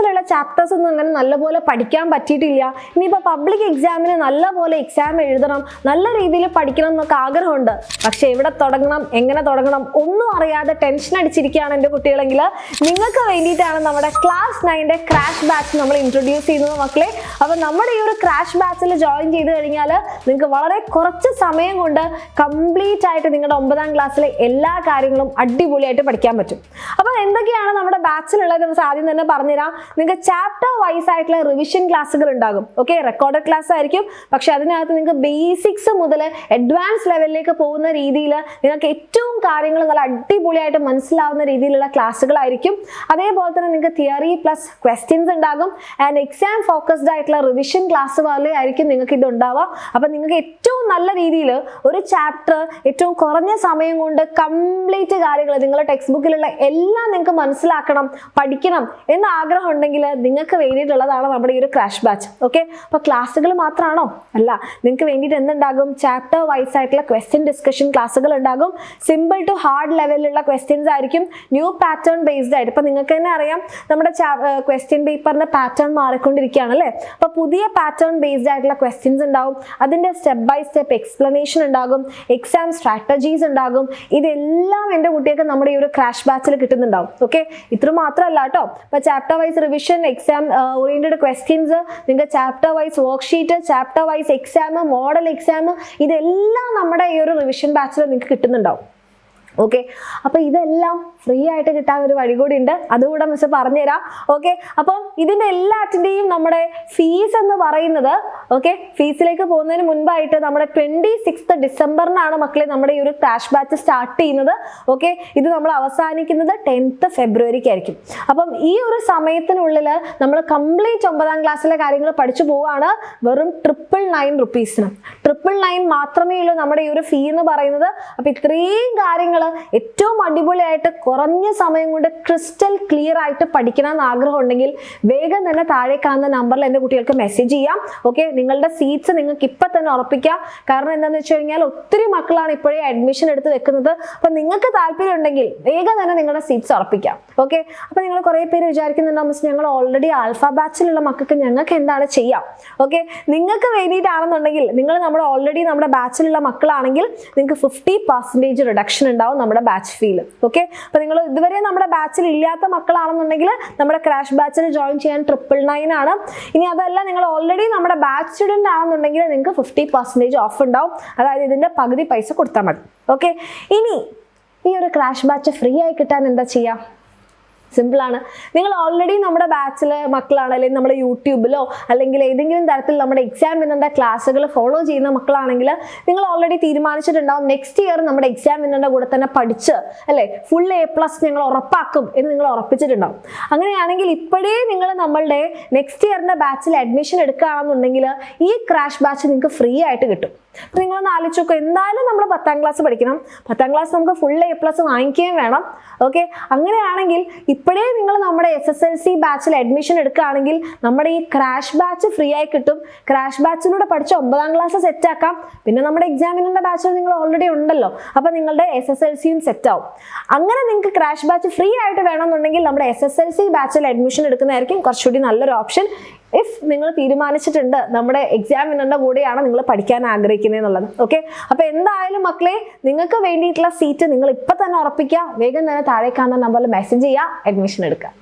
ക്ലാസ്സിലുള്ള ചാപ്റ്റേഴ്സ് ഒന്നും അങ്ങനെ നല്ലപോലെ പഠിക്കാൻ പറ്റിയിട്ടില്ല, ഇനിയിപ്പോൾ പബ്ലിക് എക്സാമിന് നല്ലപോലെ എക്സാം എഴുതണം, നല്ല രീതിയിൽ പഠിക്കണം എന്നൊക്കെ ആഗ്രഹമുണ്ട്, പക്ഷെ എവിടെ തുടങ്ങണം, എങ്ങനെ തുടങ്ങണം ഒന്നും അറിയാതെ ടെൻഷൻ അടിച്ചിരിക്കുകയാണ് എൻ്റെ കുട്ടികളെങ്കിൽ നിങ്ങൾക്ക് വേണ്ടിയിട്ടാണ് നമ്മുടെ ക്ലാസ് 9 ക്രാഷ് ബാച്ച് നമ്മൾ ഇൻട്രൊഡ്യൂസ് ചെയ്യുന്നത് മക്കളെ. അപ്പോൾ നമ്മുടെ ഈ ഒരു ക്രാഷ് ബാച്ചിൽ ജോയിൻ ചെയ്ത് കഴിഞ്ഞാൽ നിങ്ങൾക്ക് വളരെ കുറച്ച് സമയം കൊണ്ട് കംപ്ലീറ്റ് ആയിട്ട് നിങ്ങളുടെ 9ാം ക്ലാസ്സിലെ എല്ലാ കാര്യങ്ങളും അടിപൊളിയായിട്ട് പഠിക്കാൻ പറ്റും. അപ്പോൾ എന്തൊക്കെയാണ് നമ്മുടെ ബാച്ചിലുള്ളത് നമുക്ക് ആദ്യം തന്നെ പറഞ്ഞുതരാം. നിങ്ങൾക്ക് ചാപ്റ്റർ വൈസ് ആയിട്ടുള്ള റിവിഷൻ ക്ലാസ്സുകൾ ഉണ്ടാകും. ഓക്കെ, റെക്കോർഡഡ് ക്ലാസ് ആയിരിക്കും, പക്ഷെ അതിനകത്ത് നിങ്ങൾക്ക് ബേസിക്സ് മുതൽ അഡ്വാൻസ് ലെവലിലേക്ക് പോകുന്ന രീതിയിൽ നിങ്ങൾക്ക് ഏറ്റവും കാര്യങ്ങൾ നല്ല അടിപൊളിയായിട്ട് മനസ്സിലാവുന്ന രീതിയിലുള്ള ക്ലാസ്സുകളായിരിക്കും. അതേപോലെ തന്നെ നിങ്ങൾക്ക് തിയറി പ്ലസ് ക്വസ്റ്റ്യൻസ് ഉണ്ടാകും. ആൻഡ് എക്സാം ഫോക്കസ്ഡ് ആയിട്ടുള്ള റിവിഷൻ ക്ലാസ് പോലെ ആയിരിക്കും നിങ്ങൾക്ക് ഇത് ഉണ്ടാവുക. അപ്പം നിങ്ങൾക്ക് ഏറ്റവും നല്ല രീതിയിൽ ഒരു ചാപ്റ്റർ ഏറ്റവും കുറഞ്ഞ സമയം കൊണ്ട് കംപ്ലീറ്റ് കാര്യങ്ങൾ നിങ്ങളുടെ ടെക്സ്റ്റ് ബുക്കിലുള്ള എല്ലാം നിങ്ങൾക്ക് മനസ്സിലാക്കണം, പഠിക്കണം എന്ന ആഗ്രഹം ഉണ്ടെങ്കിൽ നിങ്ങൾക്ക് വേണ്ടിയിട്ടുള്ളതാണ് നമ്മുടെ ഈ ഒരു ക്രാഷ് ബാച്ച്. ഓക്കെ, അപ്പോൾ ക്ലാസ്സുകൾ മാത്രമാണോ? അല്ല, നിങ്ങൾക്ക് വേണ്ടിയിട്ട് എന്തുണ്ടാകും? ചാപ്റ്റർ വൈസ് ആയിട്ടുള്ള ക്വസ്റ്റ്യൻ ഡിസ്കഷൻ ക്ലാസ്സുകൾ ഉണ്ടാകും. സിമ്പിൾ ടു ഹാർഡ് ലെവലിലുള്ള ക്വസ്റ്റ്യൻസ് ആയിരിക്കും, ന്യൂ പാറ്റേൺ ബേസ്ഡ് ആയിട്ട്. ഇപ്പം നിങ്ങൾക്ക് തന്നെ അറിയാം നമ്മുടെ ക്വസ്റ്റ്യൻ പേപ്പറിന്റെ പാറ്റേൺ മാറിക്കൊണ്ടിരിക്കുകയാണ് അല്ലേ. അപ്പോൾ പുതിയ പാറ്റേൺ ബേസ്ഡ് ആയിട്ടുള്ള ക്വസ്റ്റ്യൻസ് ഉണ്ടാവും, അതിൻ്റെ സ്റ്റെപ്പ് ബൈ സ്റ്റെപ്പ് എക്സ്പ്ലനേഷൻ ഉണ്ടാകും, എക്സാം സ്ട്രാറ്റജീസ് ഉണ്ടാകും. ഇതെല്ലാം എൻ്റെ കുട്ടികൾക്ക് നമ്മുടെ ഈ ഒരു ക്രാഷ് ബാച്ചിൽ കിട്ടുന്നുണ്ടാവും. ഓക്കെ, ഇത്ര മാത്രമല്ല കേട്ടോ. ഇപ്പോൾ chapter wise revision, exam oriented questions, നിങ്ങൾക്ക് chapter wise worksheet, chapter wise exam, model exam, ഇതെല്ലാം നമ്മുടെ ഈ ഒരു റിവിഷൻ ബാച്ചിൽ നിങ്ങൾക്ക് കിട്ടുന്നുണ്ടാവും. ഓക്കെ, അപ്പോൾ ഇതെല്ലാം ഫ്രീ ആയിട്ട് കിട്ടാൻ ഒരു വഴി കൂടി ഉണ്ട്, അതുകൂടെ മിസ് പറഞ്ഞുതരാം. ഓക്കെ, അപ്പം ഇതിൻ്റെ എല്ലാറ്റിൻ്റെയും നമ്മുടെ ഫീസ് എന്ന് പറയുന്നത്, ഓക്കെ, ഫീസിലേക്ക് പോകുന്നതിന് മുൻപായിട്ട് നമ്മുടെ 26 ഡിസംബറിനാണ് മക്കളെ നമ്മുടെ ഈ ഒരു ക്രാഷ് ബാച്ച് സ്റ്റാർട്ട് ചെയ്യുന്നത്. ഓക്കെ, ഇത് നമ്മൾ അവസാനിക്കുന്നത് 10th ഫെബ്രുവരിക്കായിരിക്കും. അപ്പം ഈ ഒരു സമയത്തിനുള്ളിൽ നമ്മൾ കംപ്ലീറ്റ് 9ാം ക്ലാസ്സിലെ കാര്യങ്ങൾ പഠിച്ചു പോവുകയാണ്. വെറും 999 റുപ്പീസിന് 999 മാത്രമേ ഉള്ളൂ നമ്മുടെ ഈ ഒരു ഫീ എന്ന് പറയുന്നത്. അപ്പം ഇത്രയും കാര്യങ്ങൾ ഏറ്റവും അടിപൊളിയായിട്ട് കുറഞ്ഞ സമയം കൊണ്ട് ക്രിസ്റ്റൽ ക്ലിയർ ആയിട്ട് പഠിക്കണം എന്ന് ആഗ്രഹം ഉണ്ടെങ്കിൽ വേഗം തന്നെ താഴെ കാണുന്ന നമ്പറിൽ എൻ്റെ കുട്ടികൾക്ക് മെസ്സേജ് ചെയ്യാം. ഓക്കെ, നിങ്ങളുടെ സീറ്റ്സ് നിങ്ങൾക്ക് ഇപ്പം തന്നെ ഉറപ്പിക്കാം. കാരണം എന്താണെന്ന് വെച്ച് കഴിഞ്ഞാൽ ഒത്തിരി മക്കളാണ് ഇപ്പോഴേ അഡ്മിഷൻ എടുത്ത് വെക്കുന്നത്. അപ്പം നിങ്ങൾക്ക് താല്പര്യം ഉണ്ടെങ്കിൽ വേഗം തന്നെ നിങ്ങളുടെ സീറ്റ്സ് ഉറപ്പിക്കാം. ഓക്കെ, അപ്പം നിങ്ങൾ കുറേ പേര് വിചാരിക്കുന്നുണ്ടാവും മിസ് ഞങ്ങൾ ഓൾറെഡി ആൽഫ ബാച്ചിലുള്ള മക്കൾക്ക് ഞങ്ങൾക്ക് എന്താണ് ചെയ്യാം. ഓക്കെ, നിങ്ങൾക്ക് വേണ്ടിയിട്ടാണെന്നുണ്ടെങ്കിൽ നിങ്ങൾ ഓൾറെഡി നമ്മുടെ ബാച്ചിലുള്ള മക്കളാണെങ്കിൽ നിങ്ങൾക്ക് 50% റിഡക്ഷൻ ഉണ്ടാവും നമ്മുടെ ബാച്ച് ഫീൽ. ഓക്കെ, അപ്പൊ നിങ്ങൾ ഇതുവരെ നമ്മുടെ ബാച്ചിൽ ഇല്ലാത്ത മക്കളാണെന്നുണ്ടെങ്കിൽ നമ്മുടെ ക്രാഷ് ബാച്ചിൽ ജോയിൻ ചെയ്യാൻ 999 ആണ്. ഇനി അതല്ല നിങ്ങൾ ഓൾറെഡി നമ്മുടെ ബാച്ച് സ്റ്റുഡന്റ് ആണെന്നുണ്ടെങ്കിൽ നിങ്ങൾക്ക് 50% ഓഫ് ഉണ്ടാവും. അതായത് ഇതിന്റെ പകുതി പൈസ കൊടുത്താൽ മതി. ഓക്കെ, ഇനി ഈ ഒരു ക്രാഷ് ബാച്ച് ഫ്രീ ആയി കിട്ടാൻ എന്താ ചെയ്യാം? സിമ്പിളാണ്. നിങ്ങൾ ഓൾറെഡി നമ്മുടെ ബാച്ചിലെ മക്കളാണ്, അല്ലെങ്കിൽ നമ്മുടെ യൂട്യൂബിലോ അല്ലെങ്കിൽ ഏതെങ്കിലും തരത്തിൽ നമ്മുടെ എക്സാം വിന്നറിന്റെ ക്ലാസ്സുകൾ ഫോളോ ചെയ്യുന്ന മക്കളാണെങ്കിൽ നിങ്ങൾ ഓൾറെഡി തീരുമാനിച്ചിട്ടുണ്ടാവും നെക്സ്റ്റ് ഇയർ നമ്മുടെ എക്സാം വിന്നറിന്റെ കൂടെ തന്നെ പഠിച്ച് അല്ലേ ഫുൾ A+ ഞങ്ങൾ ഉറപ്പാക്കും എന്ന് നിങ്ങൾ ഉറപ്പിച്ചിട്ടുണ്ടാവും. അങ്ങനെയാണെങ്കിൽ ഇപ്പോഴേ നിങ്ങൾ നമ്മളുടെ നെക്സ്റ്റ് ഇയറിന്റെ ബാച്ചിൽ അഡ്മിഷൻ എടുക്കുകയാണെന്നുണ്ടെങ്കിൽ ഈ ക്രാഷ് ബാച്ച് നിങ്ങൾക്ക് ഫ്രീ ആയിട്ട് കിട്ടും. നിങ്ങളൊന്ന് ആലോചിച്ച് നോക്കുക, എന്തായാലും നമ്മൾ 10ാം ക്ലാസ് പഠിക്കണം, 10ാം ക്ലാസ് നമുക്ക് ഫുൾ A+ വാങ്ങിക്കുകയും വേണം. ഓക്കെ, അങ്ങനെയാണെങ്കിൽ ഇപ്പോഴേ നിങ്ങൾ നമ്മുടെ SSLC ബാച്ചിൽ അഡ്മിഷൻ എടുക്കുകയാണെങ്കിൽ നമ്മുടെ ഈ ക്രാഷ് ബാച്ച് ഫ്രീ ആയി കിട്ടും. ക്രാഷ് ബാച്ചിലൂടെ പഠിച്ച് 9ാം ക്ലാസ് സെറ്റ് ആക്കാം. പിന്നെ നമ്മുടെ എക്സാമിനുള്ള ബാച്ചിൽ നിങ്ങൾ ഓൾറെഡി ഉണ്ടല്ലോ, അപ്പം നിങ്ങളുടെ SSLCയും സെറ്റ് ആവും. അങ്ങനെ നിങ്ങൾക്ക് ക്രാഷ് ബാച്ച് ഫ്രീ ആയിട്ട് വേണമെന്നുണ്ടെങ്കിൽ നമ്മുടെ SSLC ബാച്ചിൽ അഡ്മിഷൻ എടുക്കുന്നതായിരിക്കും കുറച്ചുകൂടി നല്ലൊരു ഓപ്ഷൻ. ഇഫ് നിങ്ങൾ തീരുമാനിച്ചിട്ടുണ്ട് നമ്മുടെ എക്സാം വിന്നറിന്റെ കൂടെയാണ് നിങ്ങൾ പഠിക്കാൻ ആഗ്രഹിക്കുന്നത് എന്നുള്ളത്. ഓക്കെ, അപ്പൊ എന്തായാലും മക്കളെ നിങ്ങൾക്ക് വേണ്ടിയിട്ടുള്ള സീറ്റ് നിങ്ങൾ ഇപ്പൊ തന്നെ ഉറപ്പിക്കുക. വേഗം തന്നെ താഴെ കാണുന്ന നമ്പറിൽ മെസ്സേജ് ചെയ്യുക, അഡ്മിഷൻ എടുക്കുക.